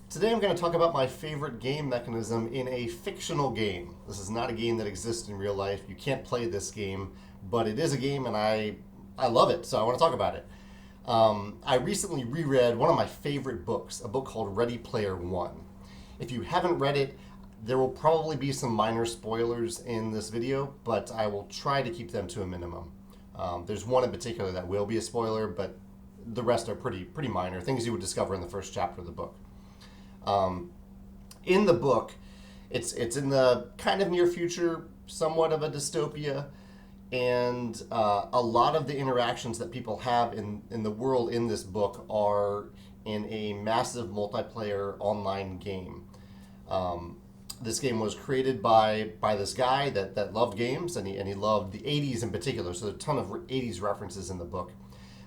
Today I'm going to talk about my favorite game mechanism in a fictional game. This is not a game that exists in real life. You can't play this game, but it is a game and I love it, so I want to talk about it. I recently reread one of my favorite books, a book called Ready Player One. If you haven't read it, there will probably be some minor spoilers in this video, but I will try to keep them to a minimum. There's one in particular that will be a spoiler, but the rest are pretty minor, things you would discover in the first chapter of the book. In the book, it's in the kind of near future, somewhat of a dystopia, and a lot of the interactions that people have in the world in this book are in a massive multiplayer online game. This game was created by this guy that loved games, and he loved the 80s in particular, so there's a ton of 80s references in the book.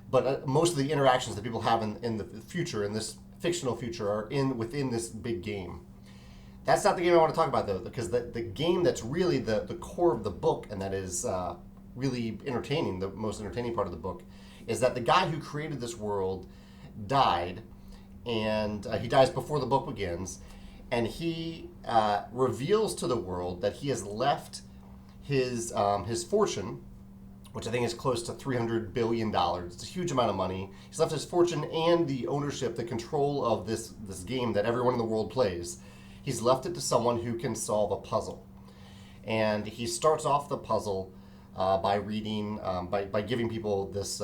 But most of the interactions that people have in the future, in this fictional future, are within this big game. That's not the game I want to talk about, though, because the game that's really the core of the book, and that is really entertaining, the most entertaining part of the book, is that the guy who created this world died, and he dies before the book begins, and he reveals to the world that he has left his fortune, which I think is close to $300 billion. It's a huge amount of money. He's left his fortune and the ownership, the control of this game that everyone in the world plays. He's left it to someone who can solve a puzzle. And he starts off the puzzle by reading, by giving people this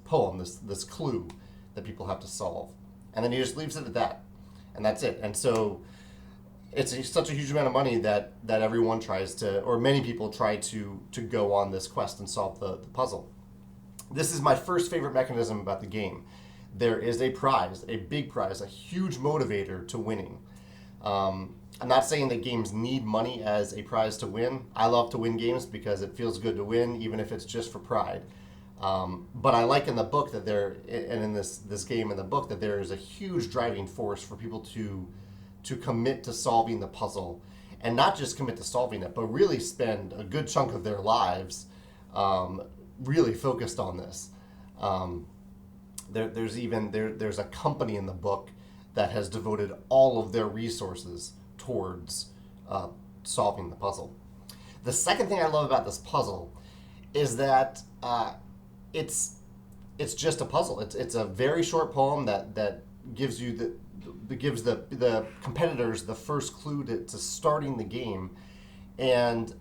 poem, this clue that people have to solve. And then he just leaves it at that. And that's it. And so it's such a huge amount of money that everyone tries to, or many people try to go on this quest and solve the puzzle. This is my first favorite mechanism about the game. There is a prize, a big prize, a huge motivator to winning. I'm not saying that games need money as a prize to win. I love to win games because it feels good to win, even if it's just for pride. But I like in the book that and in this game in the book, that there is a huge driving force for people to commit to solving the puzzle, and not just commit to solving it, but really spend a good chunk of their lives really focused on this. There's a company in the book that has devoted all of their resources towards solving the puzzle. The second thing I love about this puzzle is that it's just a puzzle. It's a very short poem that gives you gives the competitors the first clue to starting the game, and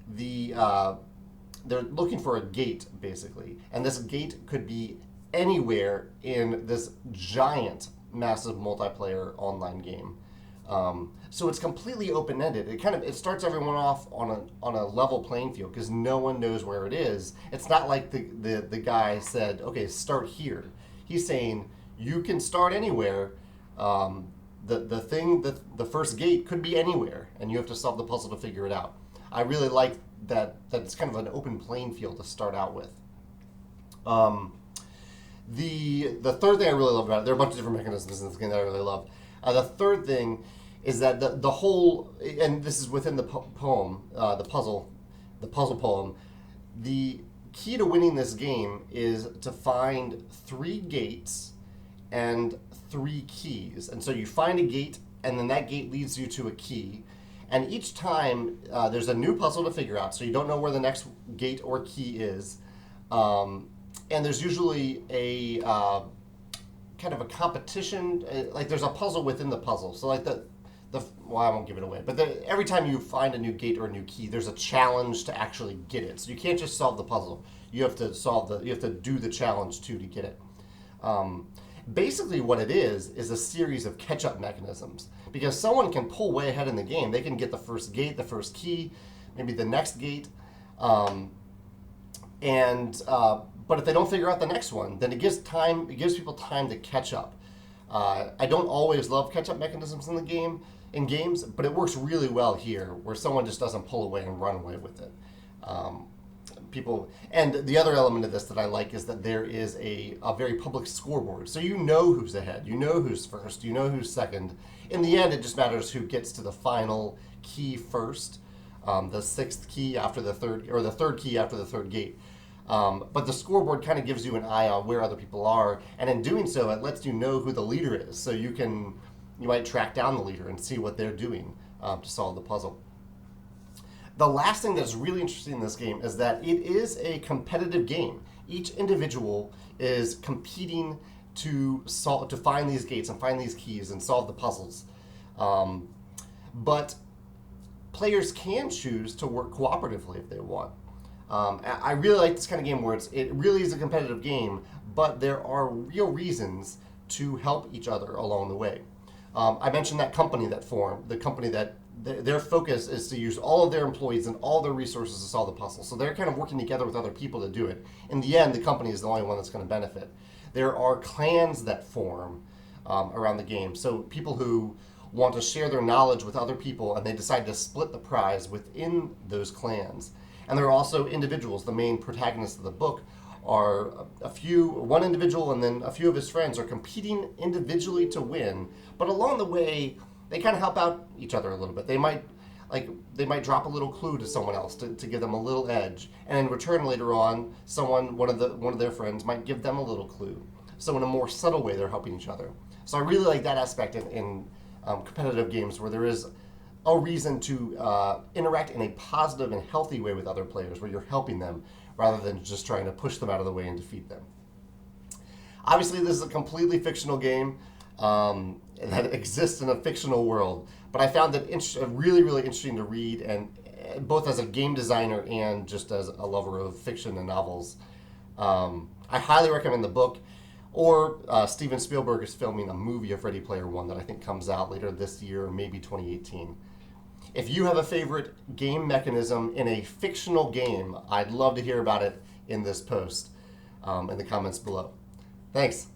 they're looking for a gate, basically, and this gate could be anywhere in this giant, massive multiplayer online game. So it's completely open-ended. It starts everyone off on a level playing field because no one knows where it is. It's not like the guy said, okay, start here. He's saying you can start anywhere. The first gate could be anywhere, and you have to solve the puzzle to figure it out. I really like that it's kind of an open playing field to start out with. The third thing I really love about it, there are a bunch of different mechanisms in this game that I really love. The third thing is that the whole, and this is within the poem, the puzzle poem, the key to winning this game is to find 3 gates and 3 keys. And so you find a gate, and then that gate leads you to a key. And each time there's a new puzzle to figure out, so you don't know where the next gate or key is. And there's usually a kind of a competition, like there's a puzzle within the puzzle. So like well, I won't give it away, but every time you find a new gate or a new key, there's a challenge to actually get it. So you can't just solve the puzzle. You have to do the challenge too to get it. Basically what it is a series of catch-up mechanisms, because someone can pull way ahead in the game. They can get the first gate, the first key, maybe the next gate, but if they don't figure out the next one, then it gives people time to catch up. I don't always love catch-up mechanisms in games, but it works really well here, where someone just doesn't pull away and run away with it. And the other element of this that I like is that there is a very public scoreboard. So you know who's ahead, you know who's first, you know who's second. In the end, it just matters who gets to the final key first, the 6th key after the third, or the 3rd key after the 3rd gate. But the scoreboard kind of gives you an eye on where other people are, and in doing so, it lets you know who the leader is. So you can You might track down the leader and see what they're doing to solve the puzzle. The last thing that's really interesting in this game is that it is a competitive game. Each individual is competing to find these gates and find these keys and solve the puzzles. But players can choose to work cooperatively if they want. I really like this kind of game where it really is a competitive game, but there are real reasons to help each other along the way. I mentioned that company that formed, the company that their focus is to use all of their employees and all their resources to solve the puzzle. So they're kind of working together with other people to do it. In the end, the company is the only one that's going to benefit. There are clans that form around the game. So people who want to share their knowledge with other people, and they decide to split the prize within those clans. And there are also individuals. The main protagonists of the book are one individual, and then a few of his friends are competing individually to win. But along the way, they kind of help out each other a little bit. They might drop a little clue to someone else to give them a little edge, and in return later on, one of their friends might give them a little clue. So in a more subtle way, they're helping each other. So I really like that aspect in competitive games where there is a reason to interact in a positive and healthy way with other players, where you're helping them rather than just trying to push them out of the way and defeat them. Obviously, this is a completely fictional game that exists in a fictional world, but I found it really, really interesting to read, and both as a game designer and just as a lover of fiction and novels. I highly recommend the book. Or Steven Spielberg is filming a movie of Ready Player One that I think comes out later this year, or maybe 2018. If you have a favorite game mechanism in a fictional game, I'd love to hear about it in this post, in the comments below. Thanks.